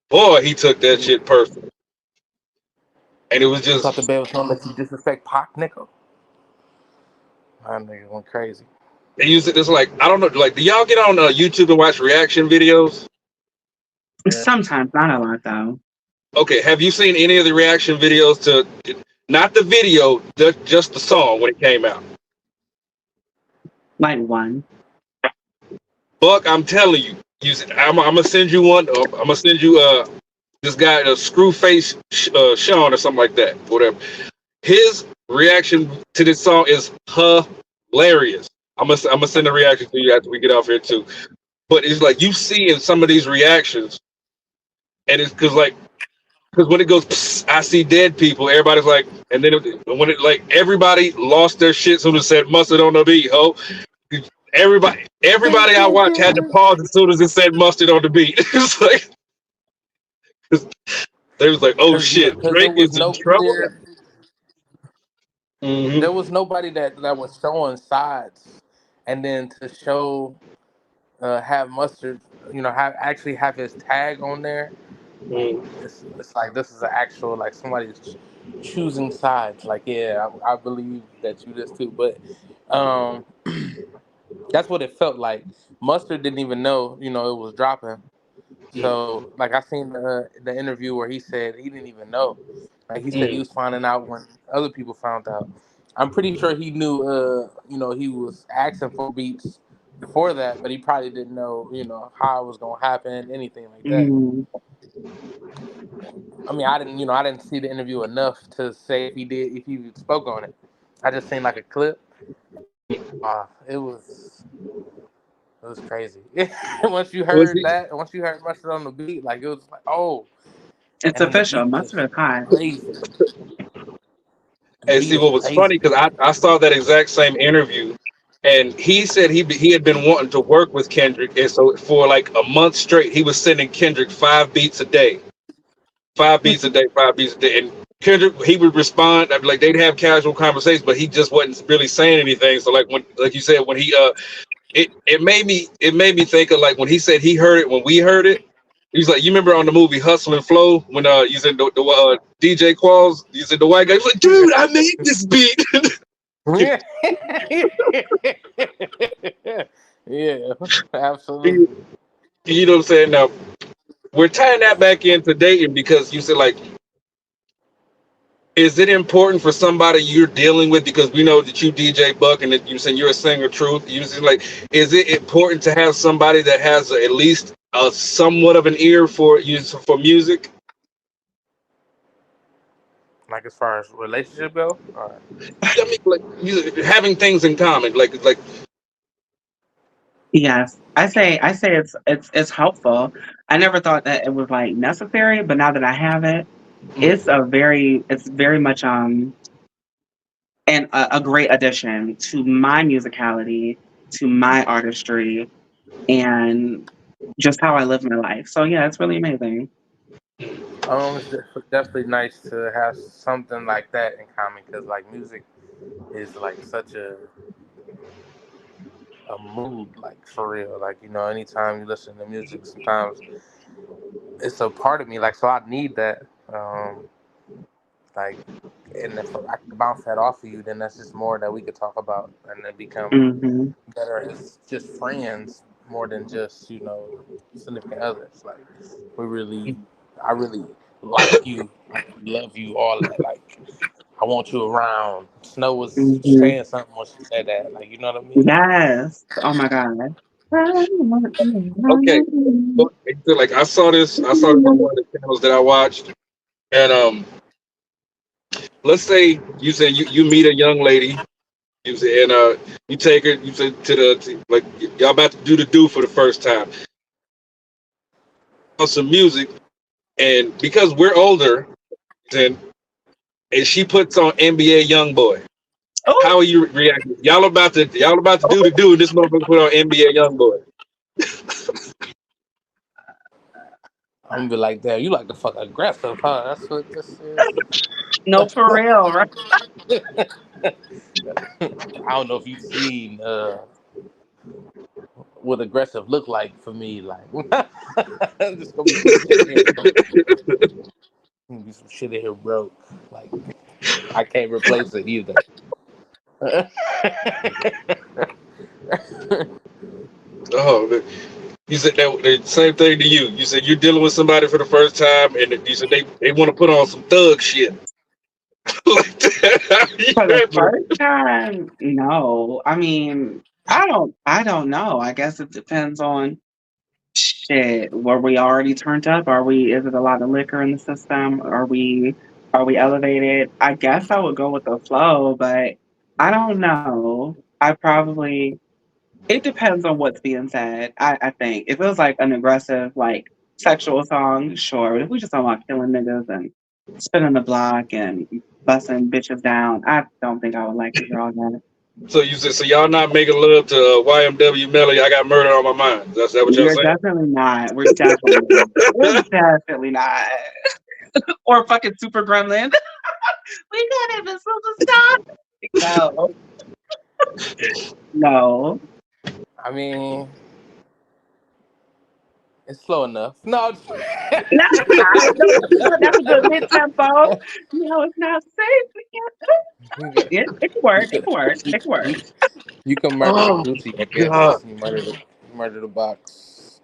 Boy, he took that shit personal. And it was I thought just, the bed was gonna let you disrespect Pac, nigga. My nigga went crazy. they used it as like, I don't know, like, do y'all get on YouTube and watch reaction videos? Yeah. Sometimes, not a lot though. Okay, have you seen any of the reaction videos to, not the video, just the song when it came out? Like one. Buck, I'm telling you, I'm gonna send you one. I'm gonna send you this guy, Screwface Sean or something like that, whatever. His reaction to this song is hilarious. I'm gonna send a reaction to you after we get off here too. But it's like you see in some of these reactions, and it's because when it goes, "Psst, I see dead people," everybody's like, and then when it like everybody lost their shit, soon as it said mustard on the beat, ho. Everybody I watched had to pause as soon as it said mustard on the beat. It's like they was like, "Oh shit, Because Drake is in trouble." Mm-hmm. There was nobody that was showing sides, and then to show have Mustard, have his tag on there. Mm-hmm. It's like this is an actual like somebody's choosing sides. Like, yeah, I believe that you this too, but that's what it felt like. Mustard didn't even know, it was dropping. So, like, I seen the interview where he said he didn't even know. Like, he said he was finding out when other people found out. I'm pretty sure he knew, he was asking for beats before that, but he probably didn't know, how it was gonna happen, anything like that. Mm. I mean, I didn't see the interview enough to say if he spoke on it. I just seen like a clip. It was crazy. Once you heard that, once you heard Mustard on the beat, like it was like, oh, It's and then the official. beat Mustard just is hot. crazy. And see what was funny because I saw that exact same interview, and he said he had been wanting to work with Kendrick, and so for like a month straight, he was sending Kendrick 5 beats a day, 5 beats a day, 5 beats a day, and Kendrick he would respond like they'd have casual conversations, but he just wasn't really saying anything. So like you said when he it made me think of like when he said he heard it when we heard it. He's like, you remember on the movie Hustle and Flow when you said the DJ Qualls, you said the white guy, he's like, dude, I made this beat. Yeah, absolutely. You know what I'm saying? Now we're tying that back into dating because you said like, is it important for somebody you're dealing with because we know that you DJ Buck and that you said you're a singer truth. You said like, is it important to have somebody that has at least a somewhat of an ear for music? Like as far as relationship go, I mean, like having things in common, like. Yes, I say it's helpful. I never thought that it was like necessary, but now that I have it, it's very much and a great addition to my musicality, to my artistry, and just how I live my life. So yeah, it's really amazing. it's definitely nice to have something like that in common because like music is like such a mood, like for real. Like anytime you listen to music, sometimes it's a part of me. Like so, I need that. Like, and if I can bounce that off of you, then that's just more that we could talk about and then become better as just friends more than just significant others. Like I really like you, love you, all that. Like I want you around. Snow was saying something when she said that. Like you know what I mean? Yes. Oh my God. Okay. So, like I saw this on one of the channels that I watched, and let's say you say you meet a young lady, you say, and you take her, you say like y'all about to do for the first time. On some music, and because we're older, and she puts on NBA YoungBoy. Oh. How are you reacting? Y'all about to do the do, and this motherfucker put on NBA YoungBoy. I'm gonna be like, damn, you like to fuck aggressive, huh? That's what this is. No, for real, right? I don't know if you've seen what aggressive look like for me. Like, just gonna be some shit in here. Be some shit in here broke. Like, I can't replace it either. Oh, you said that the same thing to you. You said you're dealing with somebody for the first time, and you said they want to put on some thug shit. Like that. For the first time, no. I mean, I don't know. I guess it depends on shit. Were we already turned up? Is it a lot of liquor in the system? Are we elevated? I guess I would go with the flow, but I don't know. It depends on what's being said. I think if it was like an aggressive, like sexual song, sure. But if we just talking about killing niggas and spinning the block and busting bitches down, I don't think I would like to hear all that. So you said, so y'all not making love to YMW Melly? I got murder on my mind. That's that what y'all We're saying? definitely not. We're definitely not. Or fucking Super Gremlin. We got it, Miss Stop. No. No. I mean, it's slow enough. No, That's a good mid tempo. No, it's not safe. It can work. It can work. It can work. you can murder Oh, the Gucci, I guess. God. You murder the box.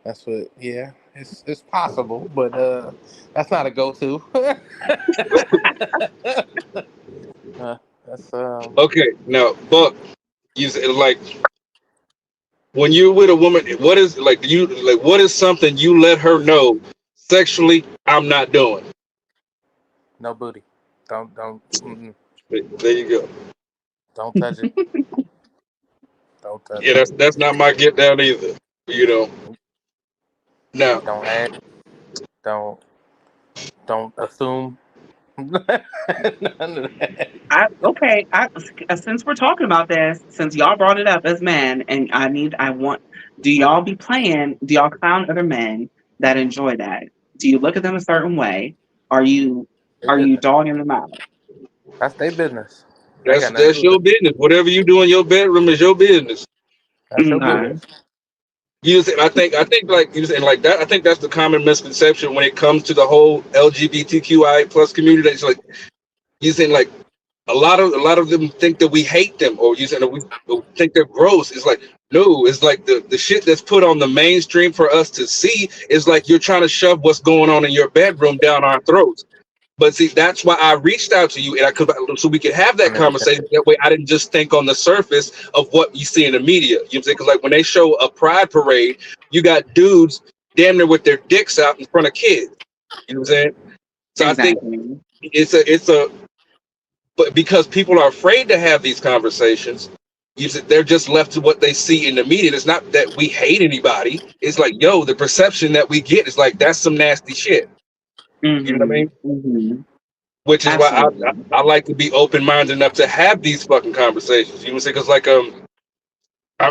That's what. Yeah, it's possible, but that's not a go-to. That's Okay, now Buck, you said like when you're with a woman, what is like what is something you let her know sexually I'm not doing? no booty. Don't. Mm-mm. There you go. Don't touch it. Don't touch Yeah, it. that's not my get down either. You know. Now, Don't add. Don't assume. None of that. Since we're talking about this, since y'all brought it up as men, and do y'all clown other men that enjoy that? Do you look at them a certain way? Are you dogging them out? That's their business. that's your business. Whatever you do in your bedroom is your business. That's your Okay. business. I think like you saying like that. I think that's the common misconception when it comes to the whole LGBTQI plus community. It's like you saying like a lot of them think that we hate them, or you saying that we think they're gross. It's like no, it's like the shit that's put on the mainstream for us to see is like you're trying to shove what's going on in your bedroom down our throats. But see, that's why I reached out to you, and so we could have that conversation. That way, I didn't just think on the surface of what you see in the media. You know what I'm saying? Because like when they show a pride parade, you got dudes damn near with their dicks out in front of kids. You know what I'm saying? So exactly. I think but because people are afraid to have these conversations, they're just left to what they see in the media. It's not that we hate anybody. It's like, yo, the perception that we get is like that's some nasty shit. Mm-hmm. You know what I mean? Mm-hmm. Which is Absolutely. Why I like to be open-minded enough to have these fucking conversations. You know what I'm saying?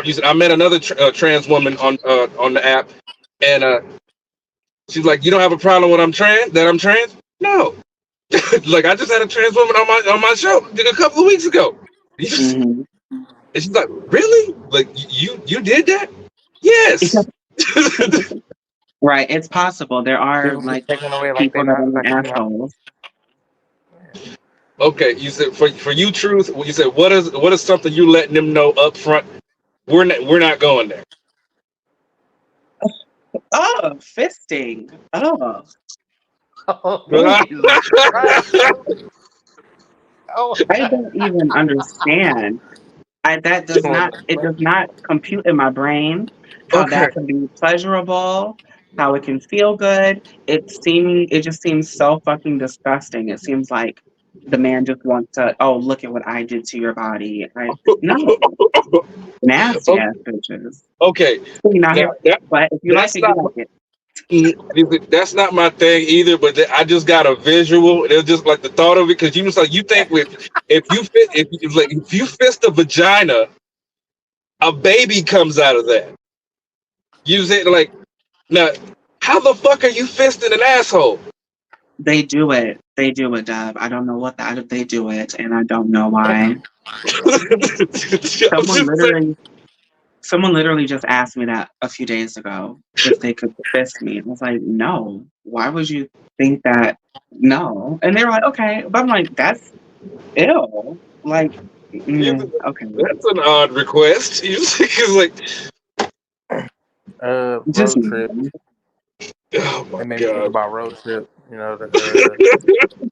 Because I met another trans woman on the app, and she's like, "You don't have a problem when I'm trans? That I'm trans? No." Like I just had a trans woman on my show a couple of weeks ago. Mm-hmm. And she's like, "Really? Like you did that?" Yes. Right. It's possible. There are like taken away people like that are assholes. Okay, you said for you, Truth. You said what is something you letting them know up front? We're not going there. Oh, fisting. Oh. I don't even understand. It does not compute in my brain how that can be pleasurable, how it can feel good. It just seems so fucking disgusting. It seems like the man just wants to, look at what I did to your body. No. Nasty ass bitches. Okay. But if you like it, you like it. That's not my thing either, but I just got a visual. It's just like the thought of it, because you was like you think if you fist a vagina, a baby comes out of that. You say like, now how the fuck are you fisting an asshole? They do it, Deb. I don't know what they do it, and I don't know why. Someone literally just asked me that a few days ago if they could fist me. I was like, no. Why would you think that? No. And they were like, okay. But I'm like, that's ill. Like, okay. That's an odd request. It's like, Just road trip. oh It my made me think god. about Road Trip. You know,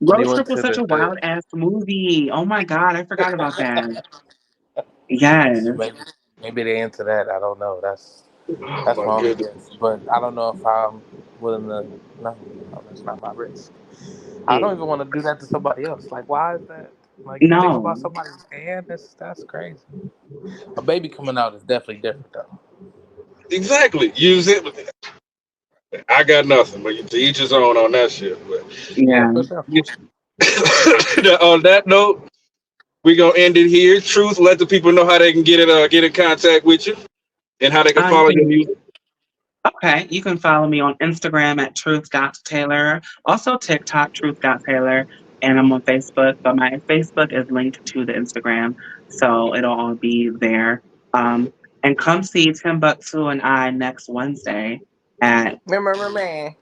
Road Trip was such a wild ass movie. Oh my god, I forgot about that. Yes. Maybe they into that. I don't know. That's Oh my my only goodness. guess. But I don't know if I'm willing to. No, that's not my risk. I don't even want to do that to somebody else. Like, why is that? Like, you think about No. somebody's hand. That's crazy. A baby coming out is definitely different, though. Exactly. Use it. I got nothing, but to each his own on that shit. But Yeah. For sure. on that note, we're gonna end it here. Truth, let the people know how they can get in contact with you and how they can follow your music. Okay, you can follow me on Instagram at Truth.Taylor, also TikTok Truth.Taylor, and I'm on Facebook, but my Facebook is linked to the Instagram, so it'll all be there. And come see Timbuktu and I next Wednesday at Man.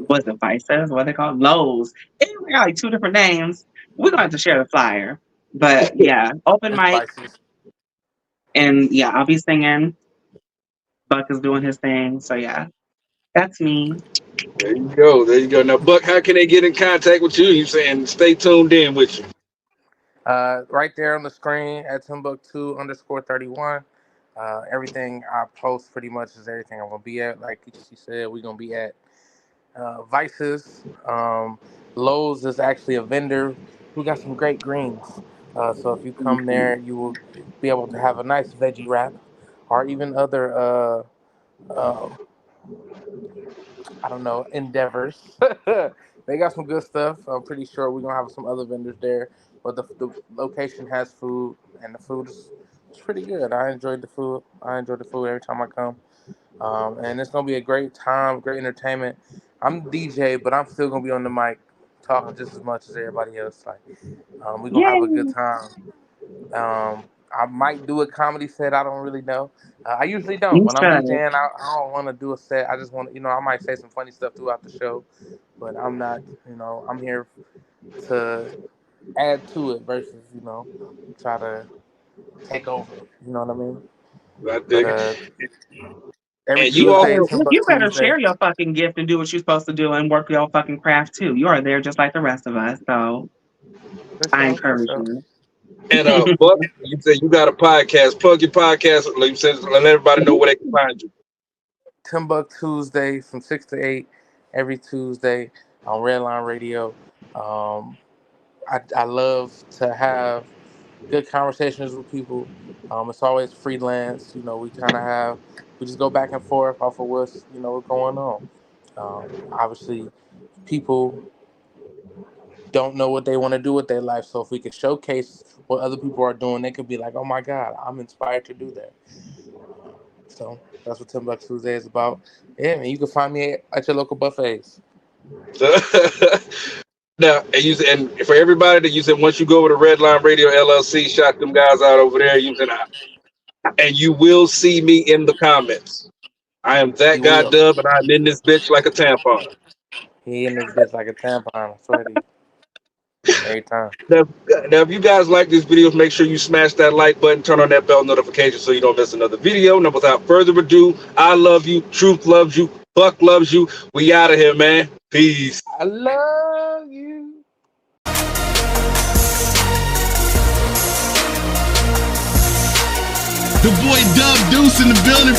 what's it, Vices? What they call Lowe's. They got like 2 different names. We're gonna have to share the flyer, but yeah, open mic, Spices. and yeah, I'll be singing. Buck is doing his thing, so yeah, that's me. There you go. There you go. Now, Buck, how can they get in contact with you? You saying stay tuned in with you. Right there on the screen at Timbuktu_31. Everything I post pretty much is everything I'm gonna be at. Like she said, we're gonna be at Vices. Lowe's is actually a vendor who got some great greens. So if you come there, you will be able to have a nice veggie wrap, or even other I don't know, endeavors. They got some good stuff. I'm pretty sure we're gonna have some other vendors there, but the location has food, and the food is it's pretty good. I enjoy the food every time I come, and it's gonna be a great time, great entertainment. I'm DJ, but I'm still gonna be on the mic, talking just as much as everybody else. Like, we're gonna have a good time. I might do a comedy set. I don't really know. I usually don't. You When I'm should. DJing, I don't want to do a set. I just want to, I might say some funny stuff throughout the show, but I'm not, I'm here to add to it versus, try to take over. You know what I mean? I dig But it. every And you all, Tuesday, You better Tuesday. share your fucking gift and do what you're supposed to do and work your fucking craft too. You are there just like the rest of us, so I encourage you. and Buck, you said you got a podcast. Plug your podcast. Like you said, let everybody know where they can find you. Timbuk Tuesday from 6 to 8 every Tuesday on Redline Radio. I love to have good conversations with people. It's always freelance. We just go back and forth off of what's going on. Obviously, people don't know what they want to do with their life. So if we could showcase what other people are doing, they could be like, "Oh my God, I'm inspired to do that." So that's what Timbuk Tuesday is about. Yeah, man, you can find me at your local buffets. Now, and for everybody that you said, once you go over to Redline Radio LLC, shout them guys out over there. And you will see me in the comments. I am that You guy, will. Dub, and I'm in this bitch like a tampon. He in this bitch like a tampon. I swear to you. Every time. Now, if you guys like these videos, make sure you smash that like button, turn on that bell notification so you don't miss another video. Now, without further ado, I love you. Truth loves you. Buck loves you. We out of here, man. Peace. I love you. The boy Dub Deuce in the building.